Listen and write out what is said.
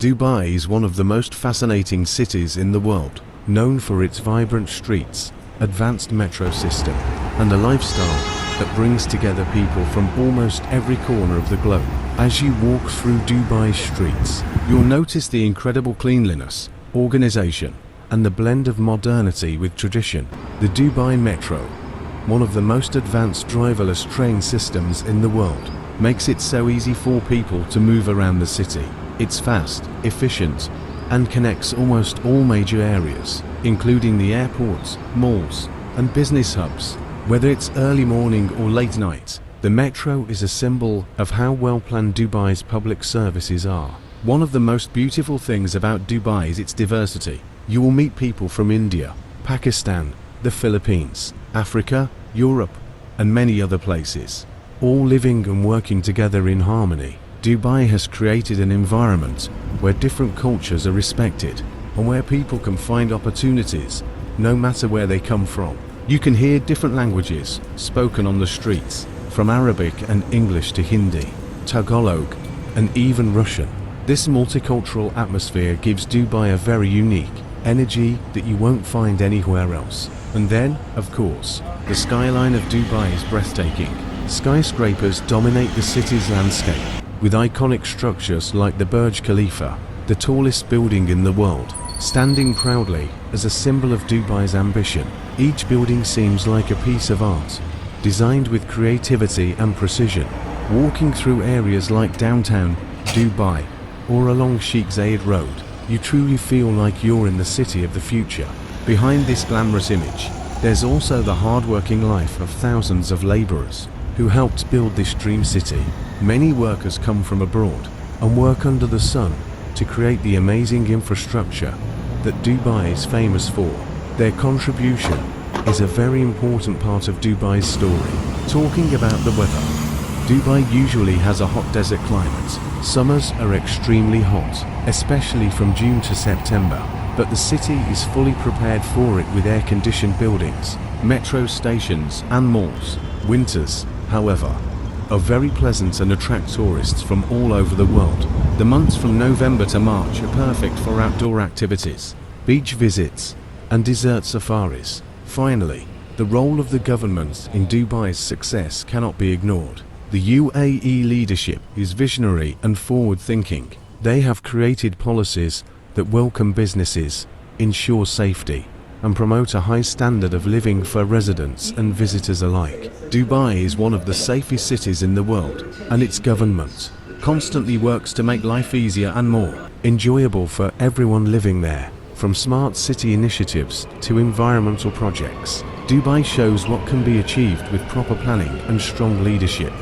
Dubai is one of the most fascinating cities in the world, known for its vibrant streets, advanced metro system, and a lifestyle that brings together people from almost every corner of the globe. As you walk through Dubai's streets, you'll notice the incredible cleanliness, organization, and the blend of modernity with tradition. The Dubai Metro, one of the most advanced driverless train systems in the world, makes it so easy for people to move around the city. It's fast, efficient, and connects almost all major areas, including the airports, malls, and business hubs. Whether it's early morning or late night, the metro is a symbol of how well planned Dubai's public services are. One of the most beautiful things about Dubai is its diversity. You will meet people from India, Pakistan, the Philippines, Africa, Europe, and many other places, all living and working together in harmony. Dubai has created an environment where different cultures are respected and where people can find opportunities no matter where they come from. You can hear different languages spoken on the streets, from Arabic and English to Hindi, Tagalog, and even Russian. This multicultural atmosphere gives Dubai a very unique energy that you won't find anywhere else. And then, of course, the skyline of Dubai is breathtaking. Skyscrapers dominate the city's landscape, with iconic structures like the Burj Khalifa, the tallest building in the world, standing proudly as a symbol of Dubai's ambition. Each building seems like a piece of art, designed with creativity and precision. Walking through areas like downtown Dubai or along Sheikh Zayed Road, you truly feel like you're in the city of the future. Behind this glamorous image, there's also the hard-working life of thousands of laborers who helped build this dream city. Many workers come from abroad and work under the sun to create the amazing infrastructure that Dubai is famous for. Their contribution is a very important part of Dubai's story. Talking about the weather, Dubai usually has a hot desert climate. Summers are extremely hot, especially from June to September, but the city is fully prepared for it with air-conditioned buildings, metro stations, and malls. Winters, however, are very pleasant and attract tourists from all over the world. The months from November to March are perfect for outdoor activities, beach visits, and desert safaris. Finally, the role of the government in Dubai's success cannot be ignored. The UAE leadership is visionary and forward-thinking. They have created policies that welcome businesses, ensure safety, and promote a high standard of living for residents and visitors alike. Dubai is one of the safest cities in the world, and its government constantly works to make life easier and more enjoyable for everyone living there. From smart city initiatives to environmental projects, Dubai shows what can be achieved with proper planning and strong leadership.